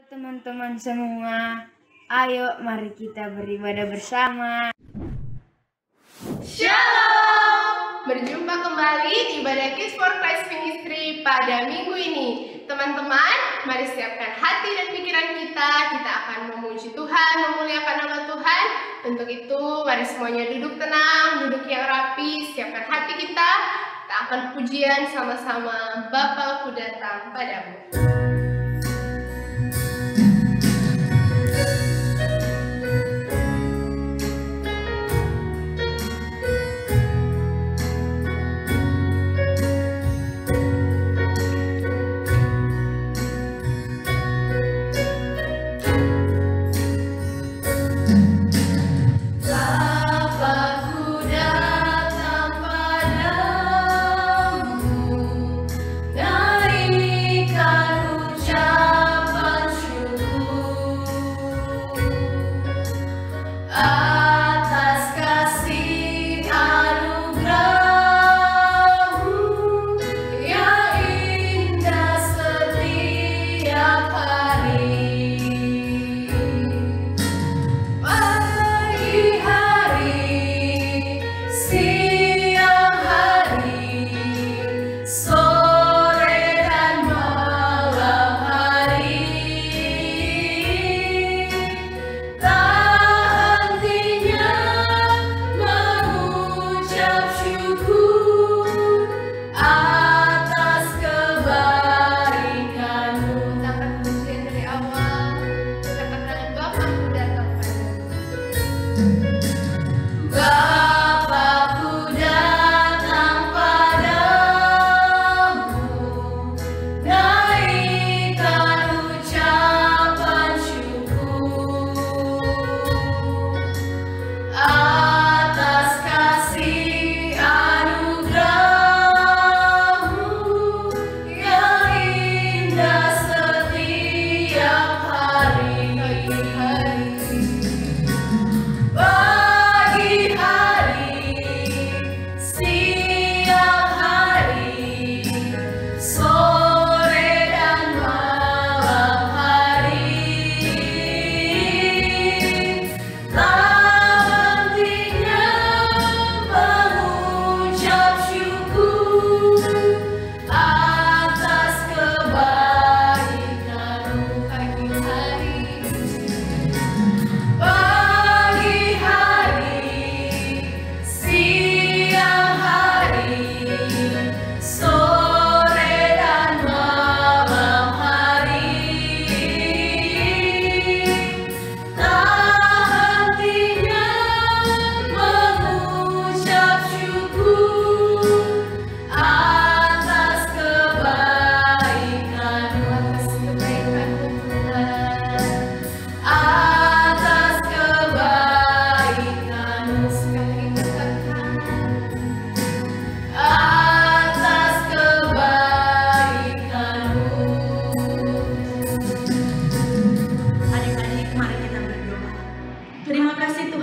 Teman-teman semua, ayo mari kita beribadah bersama. Shalom! Berjumpa kembali di Ibadah Kids for Christ Ministry pada minggu ini. Teman-teman, mari siapkan hati dan pikiran kita. Kita akan memuji Tuhan, memuliakan nama Tuhan. Untuk itu, mari semuanya duduk tenang, duduk yang rapi, siapkan hati kita. Kita akan pujian sama-sama. Bapa, Ku datang padamu.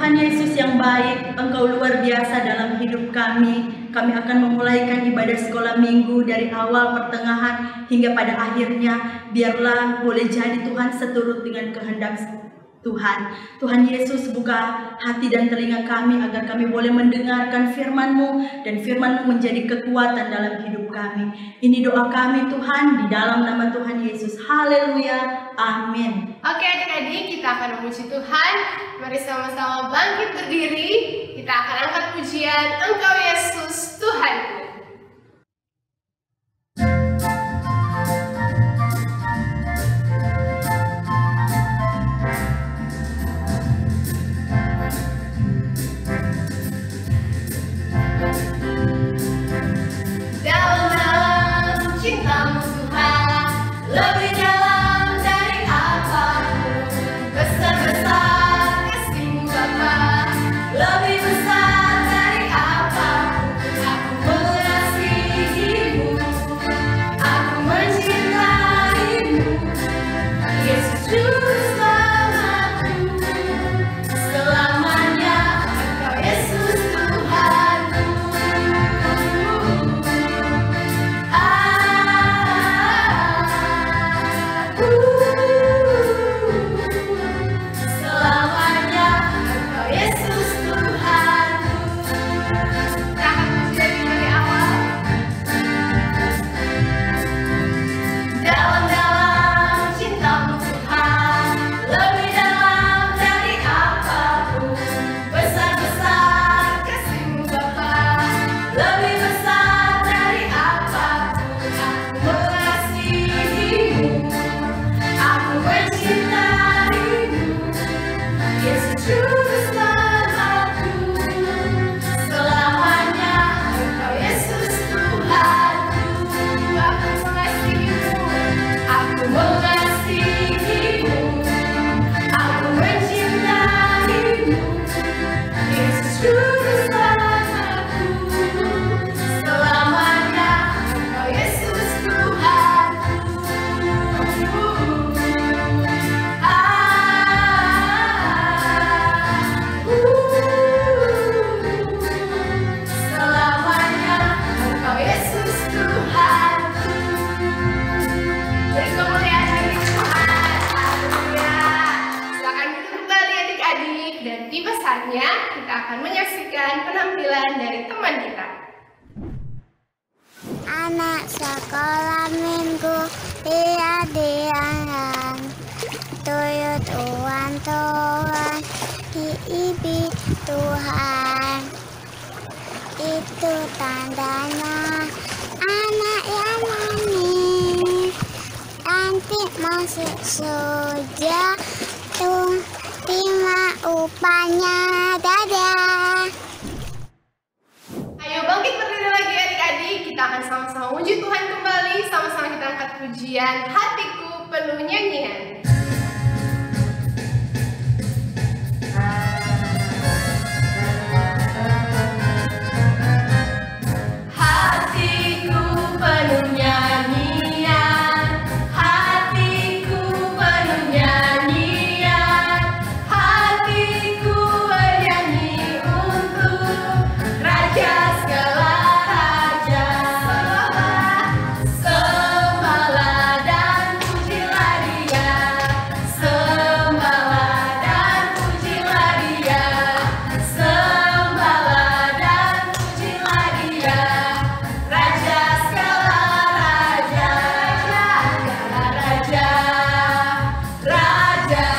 Tuhan Yesus yang baik, Engkau luar biasa dalam hidup kami. Kami akan memulaikan ibadah sekolah minggu dari awal, pertengahan, hingga pada akhirnya. Biarlah boleh jadi Tuhan seturut dengan kehendak Tuhan. Tuhan Yesus, buka hati dan telinga kami agar kami boleh mendengarkan firman-Mu, dan firman-Mu menjadi kekuatan dalam hidup kami. Ini doa kami Tuhan, di dalam nama Tuhan Yesus. Haleluya, amin. Oke adik-adik, kita akan memuji Tuhan. Mari sama-sama bangkit berdiri. Kita akan angkat pujian Engkau Yesus Tuhanku. Dalam cintamu Tuhan, lebih dalam dari apapun, besar-besar kasih-Mu Bapa, lebih besar dari apapun. Aku anak sekolah minggu diadianan tuyut uan Tuhan diibi Tuhan. Itu tandanya anak yang manis nanti masuk surga tuh terima upahnya. Dadah. Ayo bangkit berdiri lagi adik-adik, kita akan sama-sama memuji Tuhan kembali, sama-sama kita angkat pujian Hatiku Penuh Nyanyian. Hatiku penuh nyanyian, hatiku penuh nyanyian, hatiku bernyanyi untuk Raja segala raja. Sembahlah dan pujilah Dia, sembahlah dan pujilah Dia, sembahlah dan pujilah Dia. Raja segala raja, raja, raja,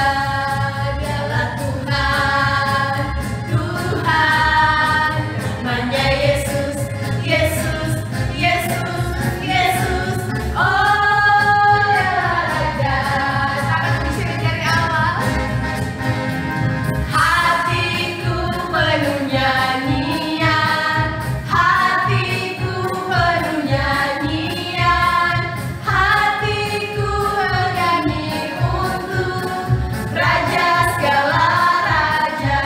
adalah Tuhan, Tuhan, namanya Yesus, Yesus, Yesus, Yesus, oh dialah Raja. Sahabat bisa dari awal. Hatiku penuh nyanyian, hatiku penuh nyanyian, hatiku bernyanyi untuk Raja segala raja.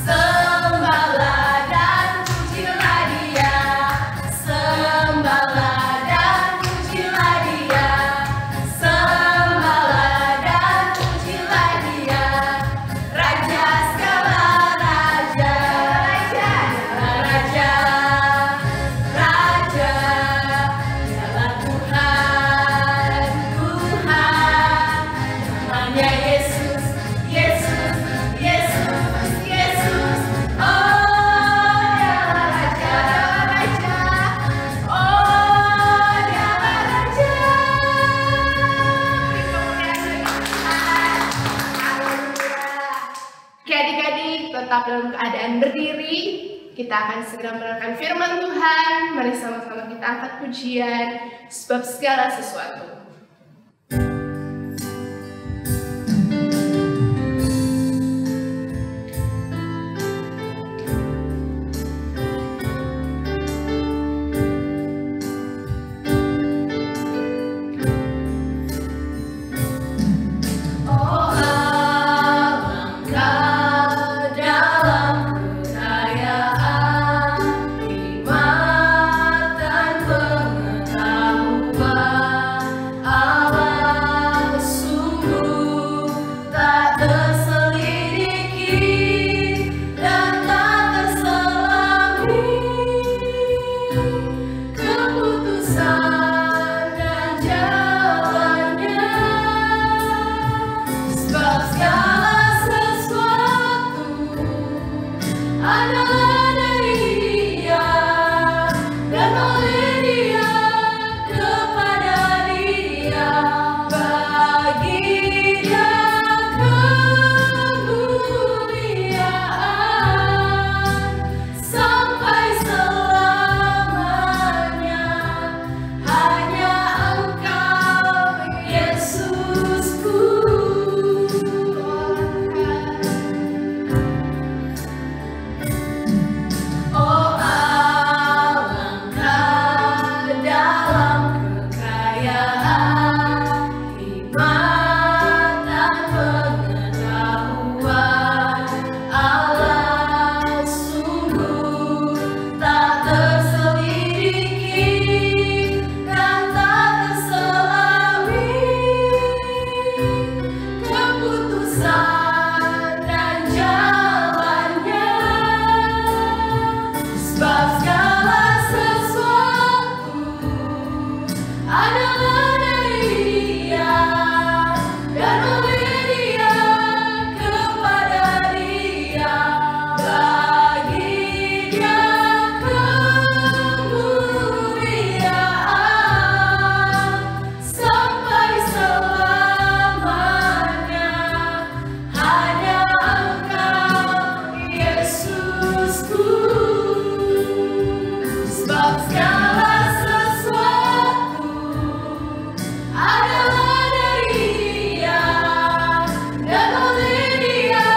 Sembahlah dan pujilah Dia, sembahlah dan pujilah Dia, sembahlah dan pujilah Dia. Raja segala raja, raja, raja, dialah Tuhan, Tuhan, namanya Yesus, Yesus, Yesus, Yesus, oh dialah Raja, Raja, oh dialah Raja. Beri kemuliaan bagi Tuhan. Haleluya. Oke adik-adik, tetap dalam keadaan berdiri. Kita akan segera menerangkan firman Tuhan. Mari sama-sama kita angkat pujian sebab segala sesuatu. Oh alangkah dalam kekayaan hikmat dan pengetahuan segala sesuatu adalah dari Dia dan oleh Dia,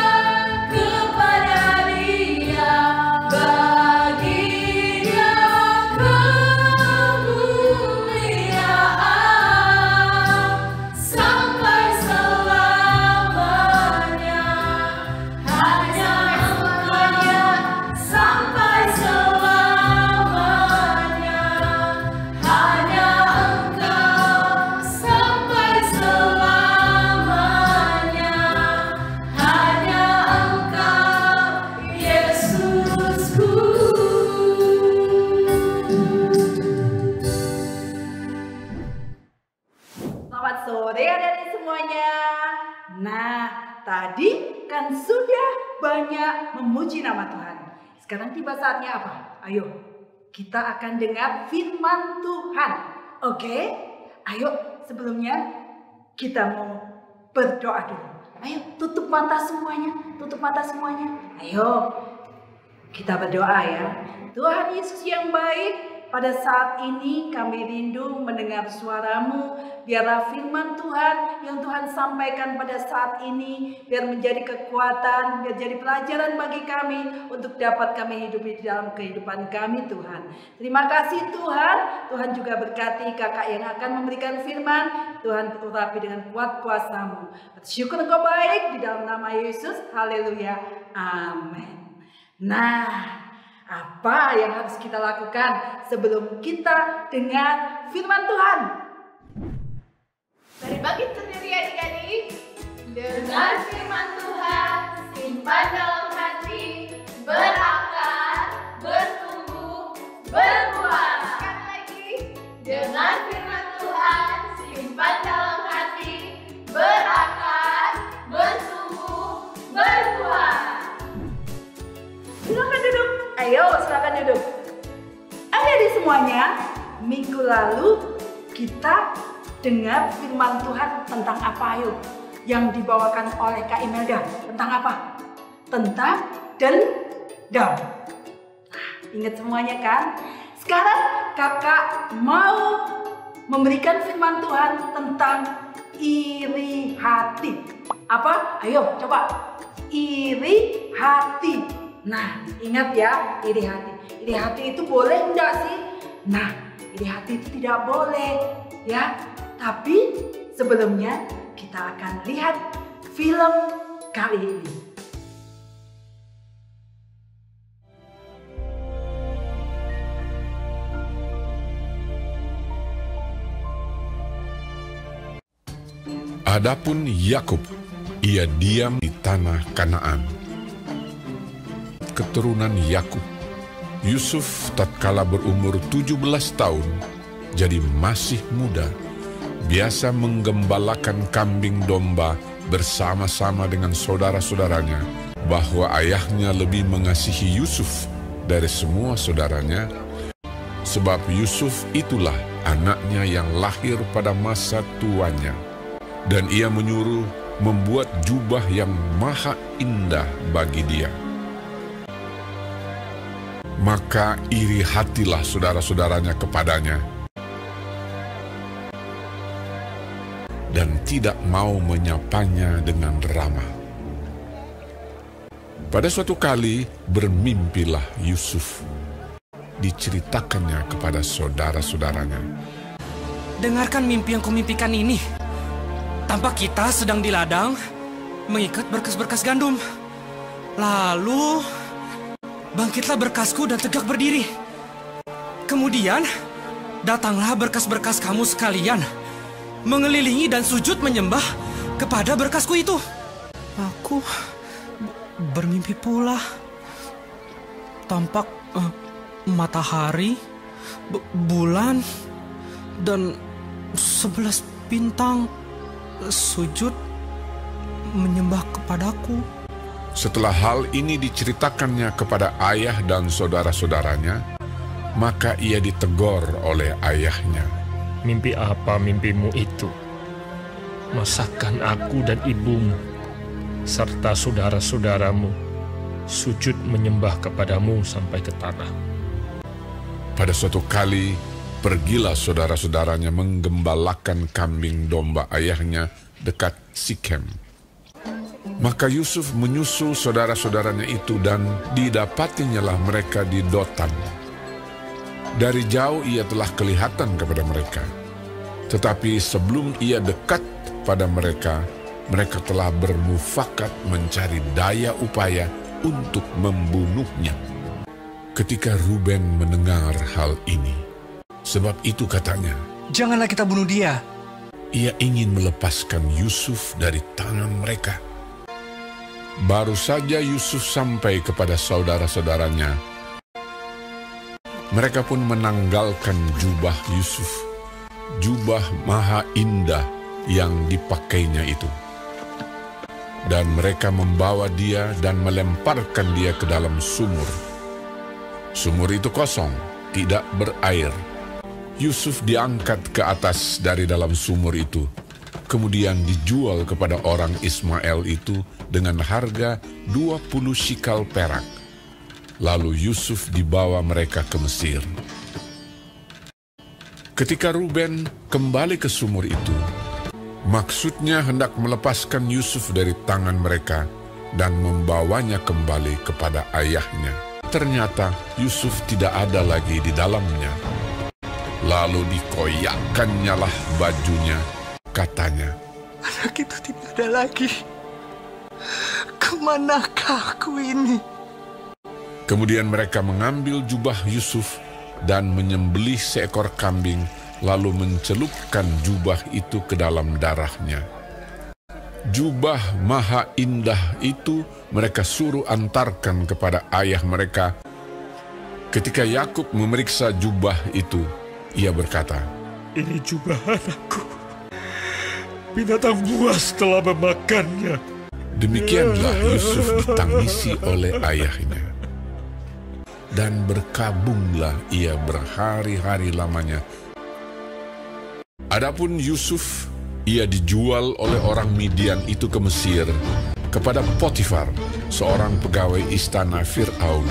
kepada Dia, bagi Dia kemuliaan sampai selamanya. Hanya Engkau, sampai selamanya. Hanya Engkau, sampai selamanya. Hanya Engkau, Yesusku. Selamat sore adik-adik semuanya. Nah, tadi kan sudah banyak memuji nama Tuhan. Sekarang tiba saatnya apa? Ayo, kita akan dengar firman Tuhan. Oke? Ayo, sebelumnya kita mau berdoa dulu. Ayo, tutup mata semuanya. Tutup mata semuanya. Ayo, kita berdoa ya. Tuhan Yesus yang baik, pada saat ini kami rindu mendengar suara-Mu. Biarlah firman Tuhan yang Tuhan sampaikan pada saat ini, biar menjadi kekuatan, biar jadi pelajaran bagi kami, untuk dapat kami hidup di dalam kehidupan kami Tuhan. Terima kasih Tuhan. Tuhan juga berkati kakak yang akan memberikan firman. Tuhan urapi dengan kuat kuasa-Mu. Bersyukur Engkau baik, di dalam nama Yesus. Haleluya. Amin. Nah, apa yang harus kita lakukan sebelum kita dengar firman Tuhan? Mari bangkit sendiri adik-adik. Dengar firman Tuhan, simpan dalam hati, berakar, bertumbuh, berbuah. Sekali lagi, dengar firman Tuhan, simpan dalam hati, berakar, bertumbuh, berbuah. Silakan duduk. Ayo, silakan duduk. Adik-adik semuanya, minggu lalu kita dengar firman Tuhan tentang apa? Ayo, yang dibawakan oleh Kak Imelda. Tentang apa? Tentang dendam. Ingat semuanya kan? Sekarang kakak mau memberikan firman Tuhan tentang iri hati. Apa? Ayo coba. Iri hati. Nah, ingat ya, iri hati. Iri hati itu boleh enggak sih? Nah, iri hati itu tidak boleh ya. Tapi sebelumnya kita akan lihat film kali ini. Adapun Yakub, ia diam di tanah Kanaan. Keturunan Yakub, Yusuf tatkala berumur 17 tahun, jadi masih muda, biasa menggembalakan kambing domba bersama-sama dengan saudara-saudaranya, bahwa ayahnya lebih mengasihi Yusuf dari semua saudaranya, sebab Yusuf itulah anaknya yang lahir pada masa tuanya. Dan ia menyuruh membuat jubah yang maha indah bagi dia. Maka iri hatilah saudara-saudaranya kepadanya, dan tidak mau menyapanya dengan ramah. Pada suatu kali bermimpilah Yusuf. Diceritakannya kepada saudara-saudaranya. Dengarkan mimpi yang kumimpikan ini. Tampak kita sedang di ladang mengikat berkas-berkas gandum. Lalu bangkitlah berkasku dan tegak berdiri. Kemudian datanglah berkas-berkas kamu sekalian, mengelilingi dan sujud menyembah kepada berkasku itu. Aku bermimpi pula. Tampak matahari, bulan, dan 11 bintang sujud menyembah kepadaku. Setelah hal ini diceritakannya kepada ayah dan saudara-saudaranya, maka ia ditegur oleh ayahnya. Mimpi apa mimpimu itu? Masakan aku dan ibumu, serta saudara-saudaramu, sujud menyembah kepadamu sampai ke tanah. Pada suatu kali, pergilah saudara-saudaranya menggembalakan kambing domba ayahnya dekat Sikem. Maka Yusuf menyusul saudara-saudaranya itu dan didapatinyalah mereka di Dotan. Dari jauh ia telah kelihatan kepada mereka. Tetapi sebelum ia dekat pada mereka, mereka telah bermufakat mencari daya upaya untuk membunuhnya. Ketika Ruben mendengar hal ini, sebab itu katanya, Janganlah kita bunuh dia. ia ingin melepaskan Yusuf dari tangan mereka. Baru saja Yusuf sampai kepada saudara-saudaranya, mereka pun menanggalkan jubah Yusuf, jubah maha indah yang dipakainya itu. Dan mereka membawa dia dan melemparkan dia ke dalam sumur. Sumur itu kosong, tidak berair. Yusuf diangkat ke atas dari dalam sumur itu, kemudian dijual kepada orang Ismail itu dengan harga 20 shikal perak. Lalu Yusuf dibawa mereka ke Mesir. Ketika Ruben kembali ke sumur itu, maksudnya hendak melepaskan Yusuf dari tangan mereka dan membawanya kembali kepada ayahnya. Ternyata Yusuf tidak ada lagi di dalamnya. Lalu dikoyakkannyalah lah bajunya. Katanya, Anak itu tidak ada lagi. Kemanakah aku ini? kemudian mereka mengambil jubah Yusuf dan menyembelih seekor kambing, lalu mencelupkan jubah itu ke dalam darahnya. Jubah maha indah itu mereka suruh antarkan kepada ayah mereka. Ketika Yakub memeriksa jubah itu, ia berkata, Ini jubah anakku. Binatang buas telah memakannya. Demikianlah Yusuf ditangisi oleh ayahnya. Dan berkabunglah ia berhari-hari lamanya. Adapun Yusuf, ia dijual oleh orang Midian itu ke Mesir kepada Potifar, seorang pegawai istana Fir'aun,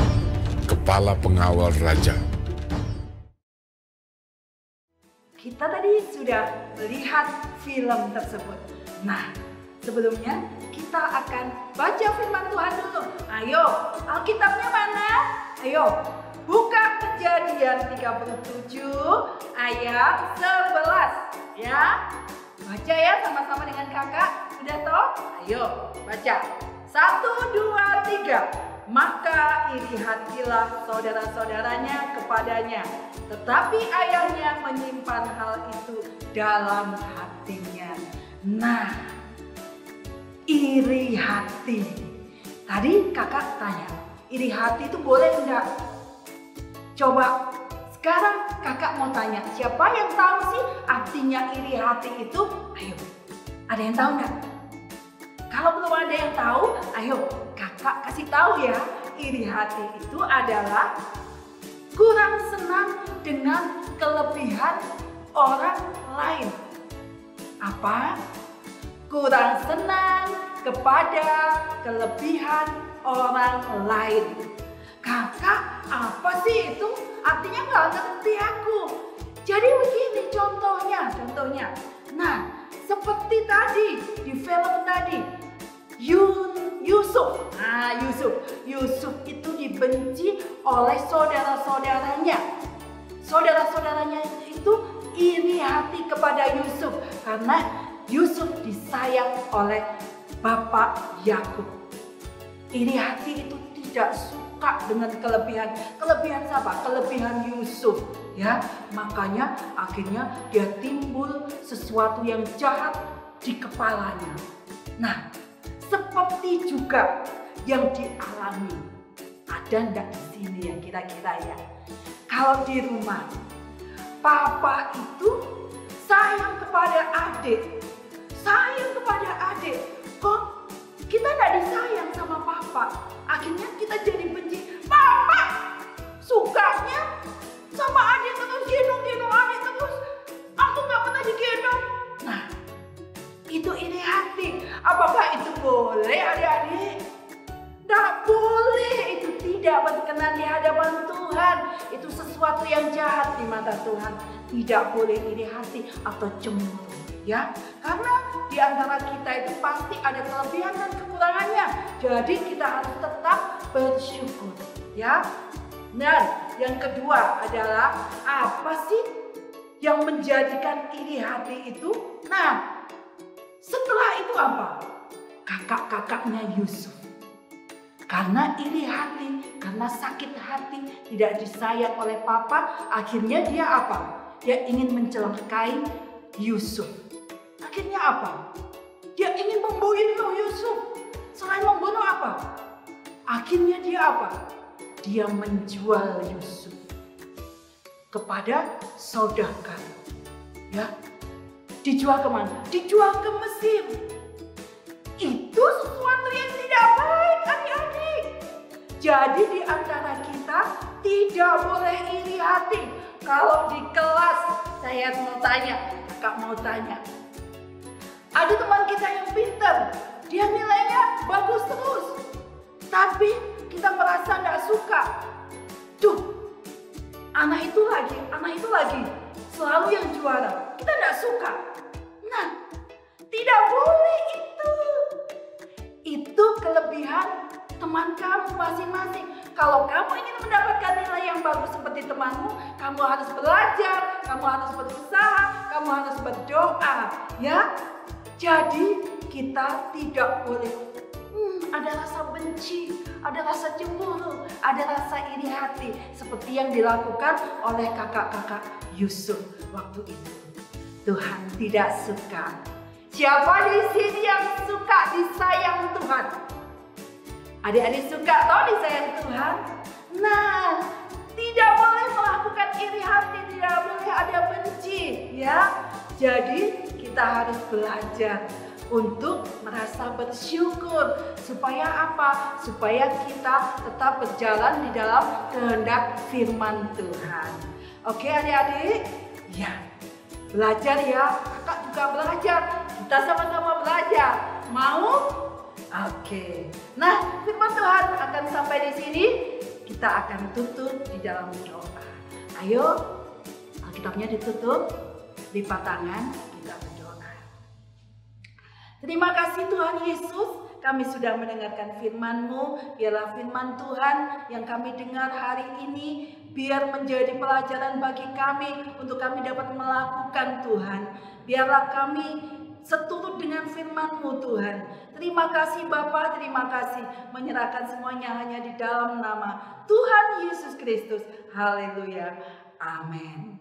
kepala pengawal raja. Kita tadi sudah melihat film tersebut. Nah, sebelumnya kita akan baca firman Tuhan dulu. Ayo, Alkitabnya mana? Ayo, buka Kejadian 37 ayat 11 ya. Baca ya sama-sama dengan kakak. Udah toh? Ayo, baca. 1, 2, 3. Maka iri hatilah saudara-saudaranya kepadanya, tetapi ayahnya menyimpan hal itu dalam hatinya. Nah, iri hati. Tadi kakak tanya, iri hati itu boleh enggak? Coba sekarang kakak mau tanya, siapa yang tahu sih artinya iri hati itu? Ayo, ada yang tahu enggak? Kalau belum ada yang tahu, ayo kakak kasih tahu ya. Iri hati itu adalah kurang senang dengan kelebihan orang lain. Apa? Kurang senang kepada kelebihan orang lain. Kakak, apa sih itu? Artinya nggak ngerti aku. Jadi begini contohnya. Nah, seperti tadi di film tadi, Yusuf. Nah, Yusuf itu dibenci oleh saudara-saudaranya. Saudara-saudaranya itu iri hati kepada Yusuf karena Yusuf disayang oleh Bapak Yakub. Iri hati itu tidak suka dengan kelebihan siapa? Kelebihan Yusuf, ya. Makanya akhirnya dia timbul sesuatu yang jahat di kepalanya. Nah, seperti juga yang dialami. Ada enggak di sini yang kira-kira ya? Kalau di rumah, papa itu sayang kepada adik. Kok kita enggak disayang sama papa? Akhirnya kita jadi benci. Papa sukanya sama adik terus, gendong adik terus. Aku enggak pernah digendong. Nah, itu iri hati. Apakah itu boleh adik-adik? Tidak boleh, itu tidak tidak berkenan di hadapan Tuhan. Itu sesuatu yang jahat di mata Tuhan. Tidak boleh iri hati atau cemburu, ya. Karena di antara kita itu pasti ada kelebihan dan kekurangannya. Jadi kita harus tetap bersyukur, ya. Dan yang kedua adalah apa sih yang menjadikan iri hati itu? Nah, setelah itu apa? Kakak-kakaknya Yusuf. Karena iri hati, karena sakit hati, tidak disayang oleh papa, akhirnya dia apa? Dia ingin mencelakai Yusuf. Akhirnya apa? Dia ingin membunuh Yusuf. Selain membunuh apa? Akhirnya dia apa? Dia menjual Yusuf kepada saudagar. Ya, dijual kemana? Dijual ke Mesir. Itu sesuatu yang tidak baik, adik-adik. Jadi di antara kita tidak boleh iri hati. Kalau di kelas saya mau tanya, kakak mau tanya. Ada teman kita yang pintar, dia nilainya bagus terus. Tapi kita merasa tidak suka. Tuh, anak itu lagi selalu yang juara. Kita tidak suka. Nah, tidak boleh itu. Itu kelebihan teman kamu masing-masing. Kalau kamu ingin mendapatkan nilai yang bagus seperti temanmu, kamu harus belajar, kamu harus berusaha, kamu harus berdoa, ya. Jadi kita tidak boleh ada rasa benci, ada rasa cemburu, ada rasa iri hati seperti yang dilakukan oleh kakak-kakak Yusuf waktu itu. Tuhan tidak suka. Siapa di sini yang suka disayang Tuhan? Adik-adik suka toh disayang Tuhan? Nah, tidak boleh melakukan iri hati, tidak boleh ada benci, ya. Jadi kita harus belajar untuk merasa bersyukur. Supaya apa? Supaya kita tetap berjalan di dalam kehendak firman Tuhan. Oke adik-adik? Ya, belajar ya. Kakak juga belajar. Kita sama-sama belajar. Mau? Oke. Nah, firman Tuhan akan sampai di sini. Kita akan tutup di dalam doa. Ayo, Alkitabnya ditutup, lipat tangan, kita berdoa. Terima kasih Tuhan Yesus, kami sudah mendengarkan firman-Mu. Biarlah firman Tuhan yang kami dengar hari ini, biar menjadi pelajaran bagi kami, untuk kami dapat melakukan Tuhan. Biarlah kami seturut dengan firman-Mu Tuhan. Terima kasih Bapa, terima kasih. Menyerahkan semuanya hanya di dalam nama Tuhan Yesus Kristus. Haleluya. Amin.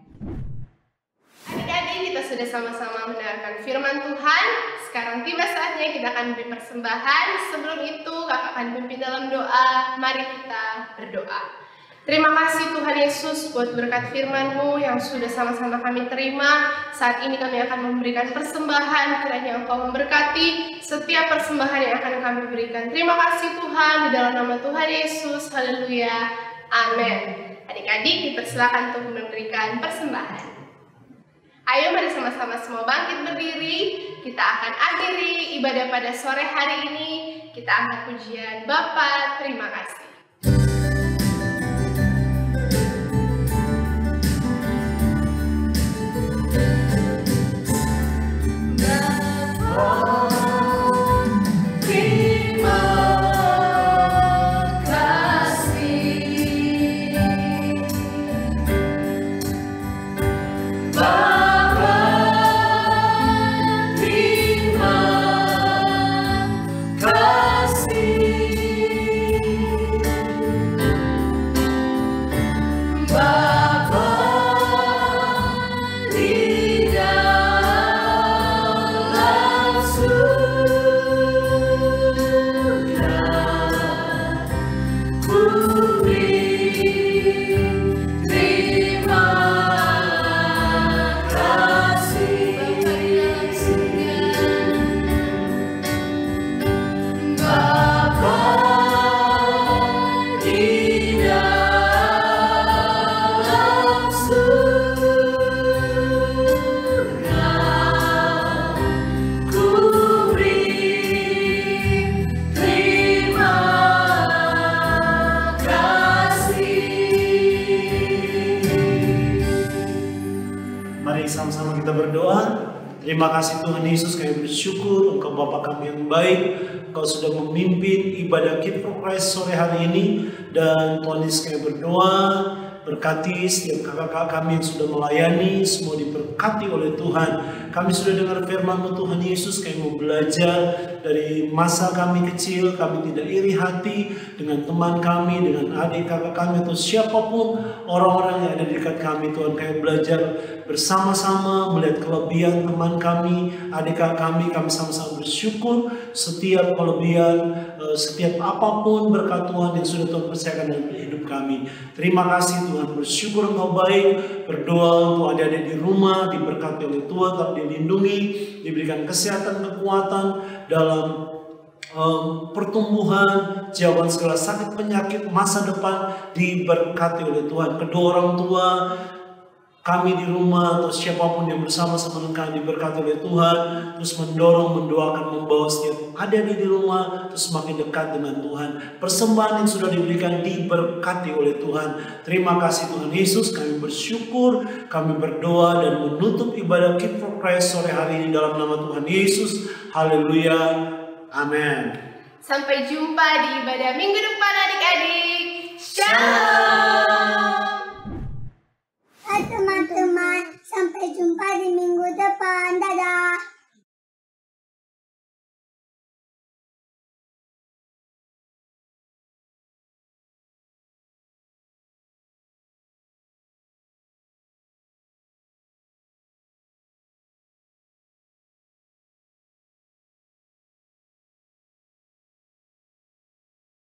Adik-adik, kita sudah sama-sama mendengarkan firman Tuhan. Sekarang tiba saatnya kita akan beri persembahan. Sebelum itu, kakak akan pimpin dalam doa. Mari kita berdoa. Terima kasih Tuhan Yesus buat berkat firman-Mu yang sudah sama-sama kami terima. Saat ini kami akan memberikan persembahan, kiranya Engkau memberkati setiap persembahan yang akan kami berikan. Terima kasih Tuhan, di dalam nama Tuhan Yesus. Haleluya. Amin. Adik-adik dipersilakan untuk memberikan persembahan. Ayo mari sama-sama semua bangkit berdiri. Kita akan akhiri ibadah pada sore hari ini. Kita angkat pujian Bapa, terima kasih. Kasih Mari sama-sama kita berdoa. Terima kasih Tuhan Yesus, kami bersyukur Engkau Bapa kami yang baik. Engkau sudah memimpin ibadah Kids for Christ sore hari ini. Dan Tuhan Yesus kami berdoa, berkati setiap kakak-kakak kami yang sudah melayani, semua diberkati oleh Tuhan. Kami sudah dengar firman-Mu Tuhan Yesus, kami mau belajar dari masa kami kecil. Kami tidak iri hati dengan teman kami, dengan adik kakak kami, atau siapapun orang-orang yang ada di dekat kami. Tuhan, kami belajar bersama-sama melihat kelebihan teman kami, adik kakak kami sama-sama bersyukur setiap kelebihan, setiap apapun berkat Tuhan yang sudah Tuhan percayakan dalam hidup kami. Terima kasih Tuhan, bersyukur Engkau baik. Berdoa untuk adik-adik di rumah, diberkati oleh Tuhan, tetap dilindungi, diberikan kesehatan, kekuatan dalam pertumbuhan, jauhan segala sakit penyakit, masa depan diberkati oleh Tuhan. Kedua orang tua kami di rumah atau siapapun yang bersama-sama dengan kami diberkati oleh Tuhan, terus mendorong, mendoakan, membawa setiap adik-adik di rumah terus semakin dekat dengan Tuhan. Persembahan yang sudah diberikan diberkati oleh Tuhan. Terima kasih Tuhan Yesus, kami bersyukur, kami berdoa dan menutup ibadah Kids for Christ sore hari ini dalam nama Tuhan Yesus. Haleluya, amin. Sampai jumpa di ibadah minggu depan.